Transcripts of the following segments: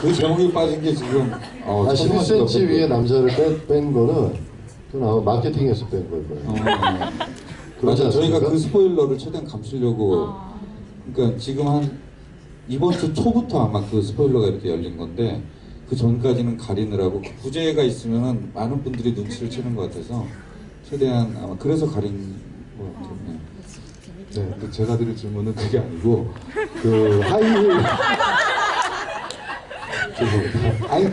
그 제목이 빠진 게 지금 11cm 위에 남자를 뺀 거는 그건 아마 마케팅에서 뺀 걸 거예요. 맞아, 저희가 그 스포일러를 최대한 감추려고. 그러니까 지금 한 이번 주 초부터 아마 그 스포일러가 이렇게 열린 건데 그 전까지는 가리느라고 그 부재가 있으면 많은 분들이 눈치를 채는 것 같아서 최대한 아마 그래서 가린 것 같아요. 네, 근데 제가 드릴 질문은 그게 아니고 그 하이힐 죄송합니다. 아니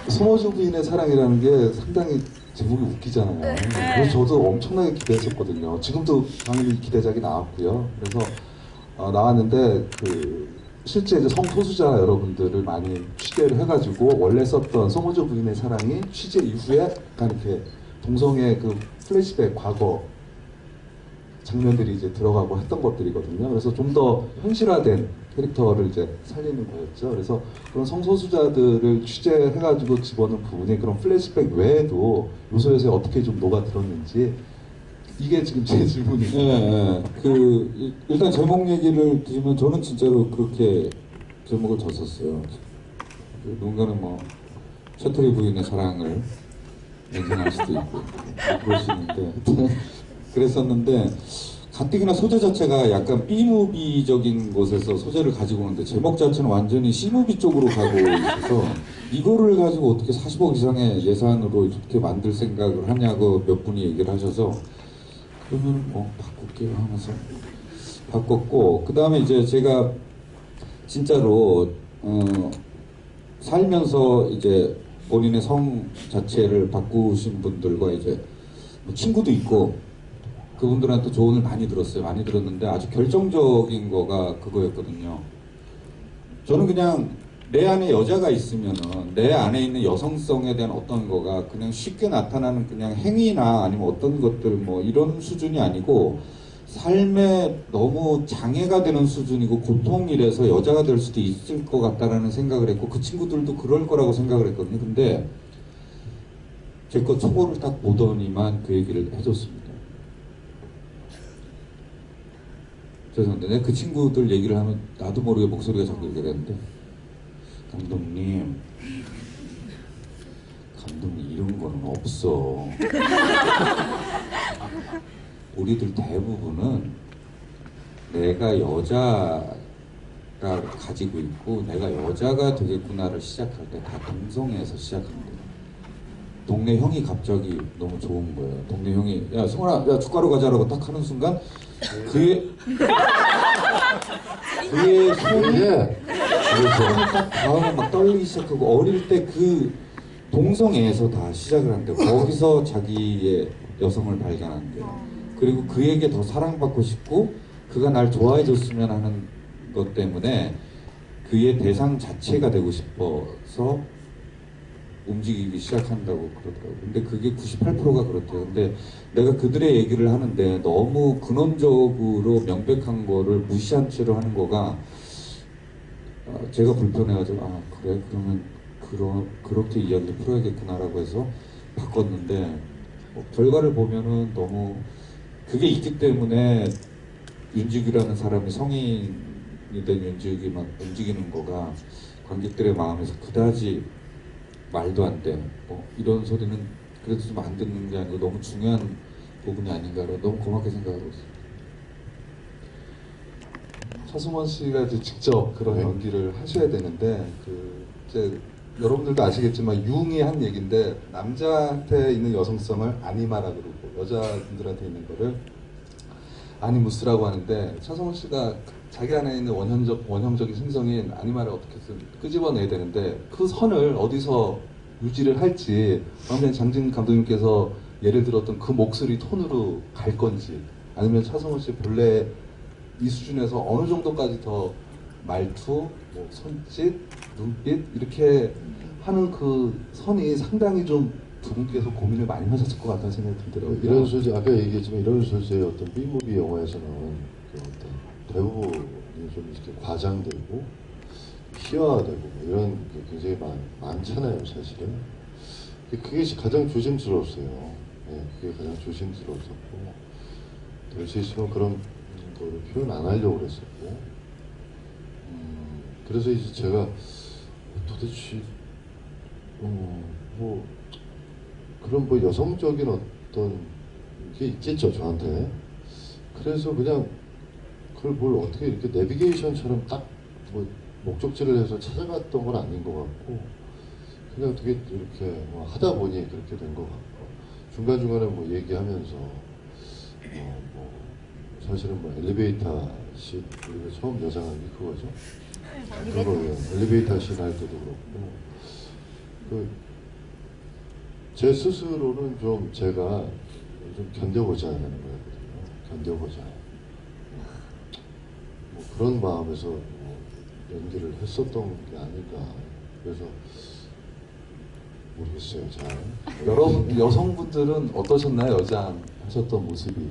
손호주 부인의 사랑이라는 게 상당히 제목이 웃기잖아요. 그래서 저도 엄청나게 기대했었거든요. 지금도 당연히 기대작이 나왔고요. 그래서 나왔는데 실제 이제 성소수자 여러분들을 많이 취재를 해가지고 원래 썼던 손호주 부인의 사랑이 취재 이후에 약간 이렇게 동성애 그 플래시백 과거 장면들이 이제 들어가고 했던 것들이거든요. 그래서 좀 더 현실화된 캐릭터를 이제 살리는 거였죠. 그래서 그런 성소수자들을 취재해가지고 집어넣은 부분이 그런 플래시백 외에도 요소에서 어떻게 좀 녹아들었는지 이게 지금 제 질문이에요. 네, 일단 제목 얘기를 드리면 저는 진짜로 그렇게 제목을 졌었어요. 누군가는 뭐 셔틀이 부인의 사랑을 연상할 수도 있고 그럴 수 있는데 그랬었는데 가뜩이나 소재 자체가 약간 B무비적인 곳에서 소재를 가지고 오는데 제목 자체는 완전히 C무비 쪽으로 가고 있어서 이거를 가지고 어떻게 40억 이상의 예산으로 이렇게 만들 생각을 하냐고 몇 분이 얘기를 하셔서 그러면 뭐 바꿀게요 하면서 바꿨고, 그 다음에 이제 제가 진짜로 살면서 이제 본인의 성 자체를 바꾸신 분들과 이제 뭐 친구도 있고 그분들한테 조언을 많이 들었어요. 많이 들었는데 아주 결정적인 거가 그거였거든요. 저는 그냥 내 안에 여자가 있으면은 내 안에 있는 여성성에 대한 어떤 거가 그냥 쉽게 나타나는 그냥 행위나 아니면 어떤 것들 뭐 이런 수준이 아니고 삶에 너무 장애가 되는 수준이고 고통이라서 여자가 될 수도 있을 것 같다라는 생각을 했고 그 친구들도 그럴 거라고 생각을 했거든요. 근데 제 거 초고를 딱 보더니만 그 얘기를 해줬습니다. 죄송한데 내가 그 친구들 얘기를 하면 나도 모르게 목소리가 자꾸 이렇게 되는데 감독님 이런 거는 없어. 우리들 대부분은 내가 여자가 가지고 있고 내가 여자가 되겠구나를 시작할 때 다 동성애에서 시작합니다. 동네 형이 갑자기 너무 좋은 거예요. 동네 형이 야 승원아 야 축가로 가자라고 딱 하는 순간 그의 손이 딱 다음에 막 떨리기 시작하고 어릴 때 그 동성애에서 다 시작을 한대요. 거기서 자기의 여성을 발견한대요. 그리고 그에게 더 사랑받고 싶고 그가 날 좋아해줬으면 하는 것 때문에 그의 대상 자체가 되고 싶어서 움직이기 시작한다고 그러더라고요. 근데 그게 98%가 그렇대요. 근데 내가 그들의 얘기를 하는데 너무 근원적으로 명백한 거를 무시한 채로 하는 거가 제가 불편해가지고 아 그래? 그러면 그렇게 이야기를 풀어야겠구나라고 해서 바꿨는데 결과를 보면은 너무 그게 있기 때문에 윤직이라는 사람이 성인이 된 윤직이 막 움직이는 거가 관객들의 마음에서 그다지 말도 안 돼. 뭐 이런 소리는 그래도 좀 안 듣는 게 아니고 너무 중요한 부분이 아닌가로 너무 고맙게 생각하고 있습니다. 차승원 씨가 이제 직접 그런 연기를 하셔야 되는데 이제 여러분들도 아시겠지만 융이 한 얘기인데 남자한테 있는 여성성을 아니마라 그러고 여자분들한테 있는 거를 아니무스라고 하는데 차승원 씨가 자기 안에 있는 원형적인 생성인 아니마를 어떻게든 끄집어내야 되는데 그 선을 어디서 유지를 할지 그러면 장진 감독님께서 예를 들었던 그 목소리 톤으로 갈 건지 아니면 차승원 씨 본래 이 수준에서 어느 정도까지 더 말투, 뭐 손짓, 눈빛 이렇게 하는 그 선이 상당히 좀 두 분께서 고민을 많이 하셨을 것 같다는 생각이 들더라고요. 이런 소재 아까 얘기했지만 이런 소재의 어떤 B무비 영화에서는 그 어떤 대부분이 좀 이렇게 과장되고 희화화되고 뭐 이런 게 굉장히 많잖아요, 사실은. 그게 가장 조심스러웠어요. 네, 그게 가장 조심스러웠었고 될 수 있으면 그런 거를 표현 안 하려고 그랬었고 그래서 이제 제가 도대체 뭐 그런 뭐 여성적인 어떤 게 있겠죠 저한테. 그래서 그냥 그걸 뭘 어떻게 이렇게 내비게이션처럼 딱 뭐 목적지를 해서 찾아갔던 건 아닌 것 같고 그냥 어떻게 이렇게 뭐 하다 보니 그렇게 된 것 같고 중간중간에 뭐 얘기하면서 뭐 사실은 뭐 엘리베이터 씬 우리가 처음 여장한 게 그거죠. 그거 엘리베이터 씬 할 때도 그렇고 제 스스로는 좀 제가 좀 견뎌보자는 거였거든요. 견뎌보자. 뭐 그런 마음에서 뭐 연기를 했었던 게 아닐까. 그래서 모르겠어요. 잘. 여러분 여성분들은 어떠셨나요? 여장 하셨던 모습이?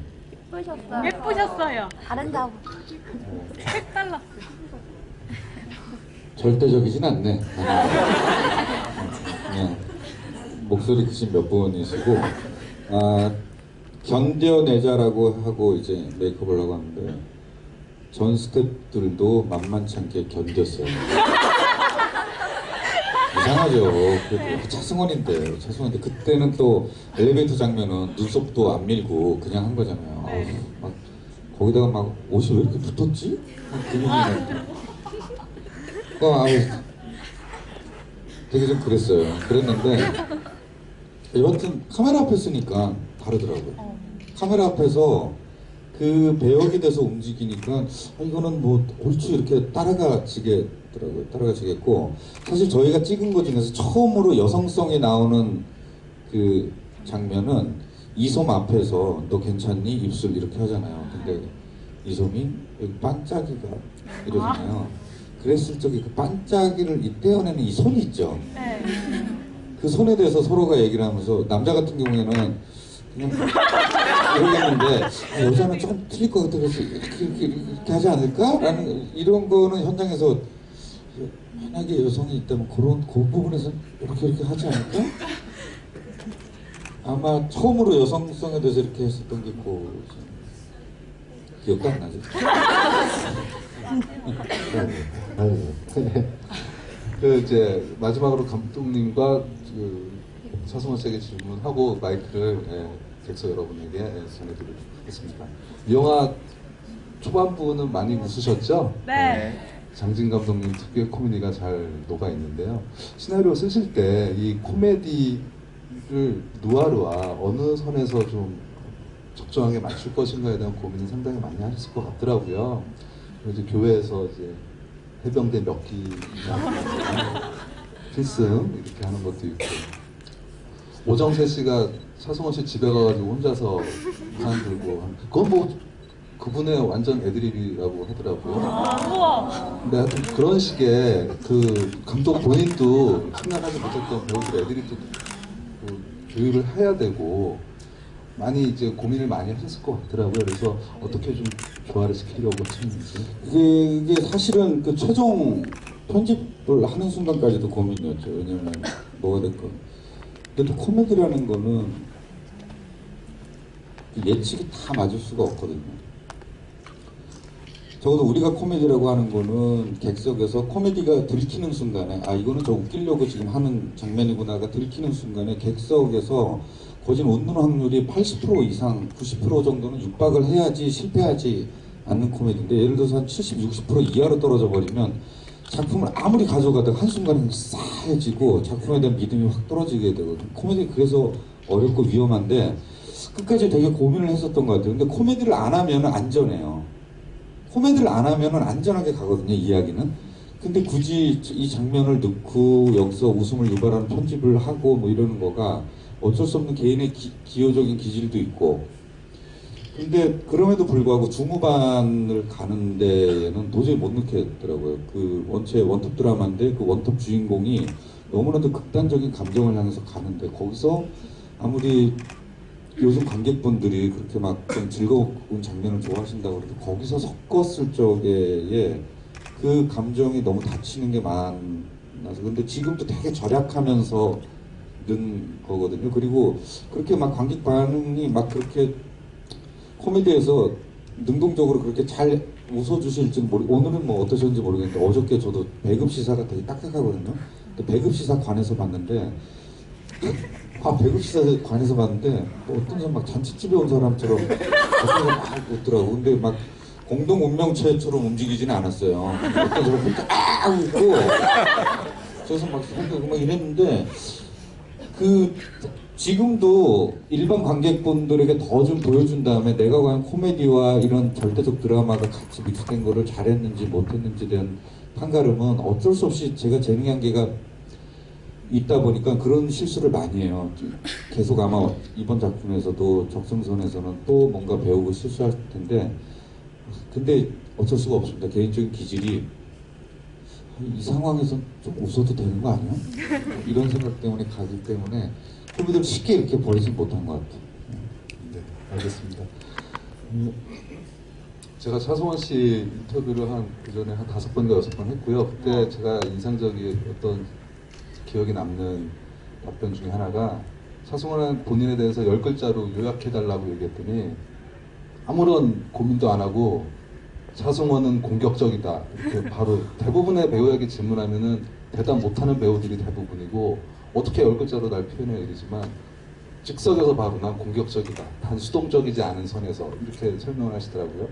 예쁘셨어요. 예쁘셨어요. 아름다워. 색달랐어요. 절대적이진 않네. 그냥 목소리 크신 몇 분이시고 견뎌내자라고 하고 이제 메이크업을 하고 하는데 전 스태프들도 만만치 않게 견뎠어요. 이상하죠. 그래도 차승원인데 그때는 또 엘리베이터 장면은 눈썹도 안 밀고 그냥 한 거잖아요. 네. 막 거기다가 막 옷이 왜 이렇게 붙었지? 되게 좀 그랬어요. 그랬는데 여하튼 카메라 앞에 쓰니까 다르더라고요. 카메라 앞에서 그 배역이 돼서 움직이니까 이거는 뭐 옳지 이렇게 따라가지겠더라고요. 따라가지겠고 사실 저희가 찍은 것 중에서 처음으로 여성성이 나오는 그 장면은 이솜 앞에서 너 괜찮니? 입술 이렇게 하잖아요. 근데 이솜이 여기 반짝이가 이러잖아요. 그랬을 적에 그 반짝이를 떼어내는 이 손이 있죠. 네. 그 손에 대해서 서로가 얘기를 하면서 남자 같은 경우에는 그냥 이러겠는데 여자는 조금 틀릴 것 같아 그래서 이렇게 하지 않을까? 라는 이런 거는 현장에서 만약에 여성이 있다면 그 부분에서 이렇게 하지 않을까? 아마 처음으로 여성성에 대해서 이렇게 했었던 게 기억도 안 나죠? 그 이제 마지막으로 감독님과 그 차승원 씨에게 질문하고 마이크를 객석 여러분에게 전해드리도록 하겠습니다. 이 영화 초반부는 많이 웃으셨죠? 네. 장진 감독님 특유의 코미디가 잘 녹아 있는데요. 시나리오 쓰실 때 이 코미디를 누아르와 어느 선에서 좀 적정하게 맞출 것인가에 대한 고민을 상당히 많이 하셨을 것 같더라고요. 이제 교회에서 이제 해병대 몇 기나 필승 이렇게 하는 것도 있고 오정세 씨가 차승원 씨 집에 가가지고 혼자서 우산 들고 그건 뭐 그분의 완전 애드립이라고 하더라고요. 우와. 근데 하여튼 그런 식의 그 감독 본인도 생각하지 못했던 배우들 애드립도 교육을 해야 되고 많이 이제 고민을 많이 하셨을 것 같더라고요. 그래서 어떻게 좀 조화를 시키려고 하셨는지. 이게 사실은 그 최종 편집을 하는 순간까지도 고민이었죠. 왜냐면 뭐가 됐건. 근데 또 코미디라는 거는 예측이 다 맞을 수가 없거든요. 적어도 우리가 코미디라고 하는 거는 객석에서 코미디가 들키는 순간에 이거는 저 웃기려고 지금 하는 장면이구나가 들키는 순간에 객석에서 거진 웃는 확률이 80% 이상 90% 정도는 육박을 해야지 실패하지 않는 코미디인데 예를 들어서 한 70, 60% 이하로 떨어져 버리면 작품을 아무리 가져가다가 한순간에 싸해지고 작품에 대한 믿음이 확 떨어지게 되거든요. 코미디 그래서 어렵고 위험한데 끝까지 되게 고민을 했었던 것 같아요. 근데 코미디를 안 하면 안전해요. 코미디를 안 하면 안전하게 가거든요, 이야기는. 근데 굳이 이 장면을 넣고 여기서 웃음을 유발하는 편집을 하고 뭐 이러는 거가 어쩔 수 없는 개인의 기호적인 기질도 있고 근데 그럼에도 불구하고 중후반을 가는 데는 도저히 못 넣겠더라고요. 그 원톱 드라마인데 그 원톱 주인공이 너무나도 극단적인 감정을 향해서 가는데 거기서 아무리 요즘 관객분들이 그렇게 막 좀 즐거운 장면을 좋아하신다고 그래도 거기서 섞었을 적에 그 감정이 너무 다치는 게 많아서 근데 지금도 되게 절약하면서 는 거거든요. 그리고 그렇게 막 관객 반응이 막 그렇게 코미디에서 능동적으로 그렇게 잘 웃어주실지 오늘은 뭐 어떠셨는지 모르겠는데 어저께 저도 배급 시사가 되게 딱딱하거든요. 근데 배급 시사 관에서 봤는데 배급 시사 관에서 봤는데 뭐 어떤 사람 막 잔치집에 온 사람처럼 어떤 사람 막 웃더라고. 근데 막 공동 운명체처럼 움직이지는 않았어요. 어떤 사람 혼자 웃고 그래서 막 이랬는데 지금도 일반 관객분들에게 더 좀 보여준 다음에 내가 과연 코미디와 이런 절대적 드라마가 같이 믹스된 거를 잘했는지 못했는지에 대한 판가름은 어쩔 수 없이 제가 재능 한계가 있다 보니까 그런 실수를 많이 해요. 계속 아마 이번 작품에서도 적성선에서는 또 뭔가 배우고 실수할 텐데 근데 어쩔 수가 없습니다. 개인적인 기질이 이 상황에서 좀 웃어도 되는 거 아니야? 이런 생각 때문에 가기 때문에 코미디를 쉽게 이렇게 버리지 못한 것 같아요. 네, 알겠습니다. 제가 차승원 씨 인터뷰를 그전에 한 5번인가 6번 했고요. 그때 제가 인상적인 어떤 기억에 남는 답변 중에 하나가 차승원은 본인에 대해서 10글자로 요약해달라고 얘기했더니 아무런 고민도 안 하고 차승원은 공격적이다. 이렇게 바로 대부분의 배우에게 질문하면은 대답 못하는 배우들이 대부분이고 어떻게 10글자로 날 표현해 이러지만 즉석에서 바로 난 공격적이다. 단 수동적이지 않은 선에서 이렇게 설명을 하시더라고요.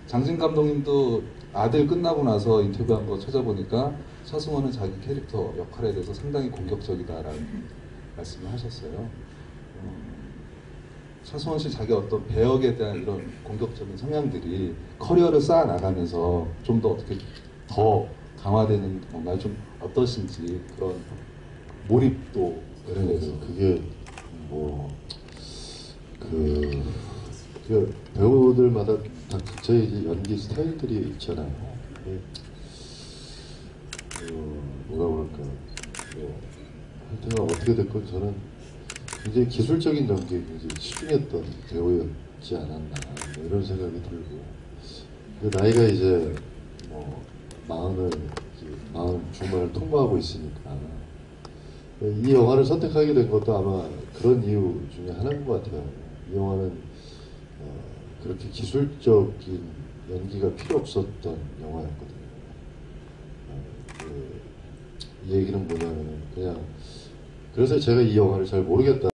장진 감독님도 아들 끝나고 나서 인터뷰한 거 찾아보니까 차승원은 자기 캐릭터 역할에 대해서 상당히 공격적이다라는 말씀을 하셨어요. 차승원 씨 자기 어떤 배역에 대한 이런 공격적인 성향들이 커리어를 쌓아 나가면서 좀 더 어떻게 더 강화되는 건가요? 좀 어떠신지 그런 몰입도 그래서 그게 배우들마다 다 각자의 이제 연기 스타일들이 있잖아요. 뭐라 그럴까. 하여튼 어떻게 됐건 저는 굉장히 기술적인 연기에 굉장히 치중했던 배우였지 않았나 이런 생각이 들고 근데 나이가 이제 마흔 중반을 통과하고 있으니까 이 영화를 선택하게 된 것도 아마 그런 이유 중에 하나인 것 같아요. 이 영화는 그렇게 기술적인 연기가 필요 없었던 영화였거든요. 이 얘기는 뭐냐면 그냥 그래서 제가 이 영화를 잘 모르겠다.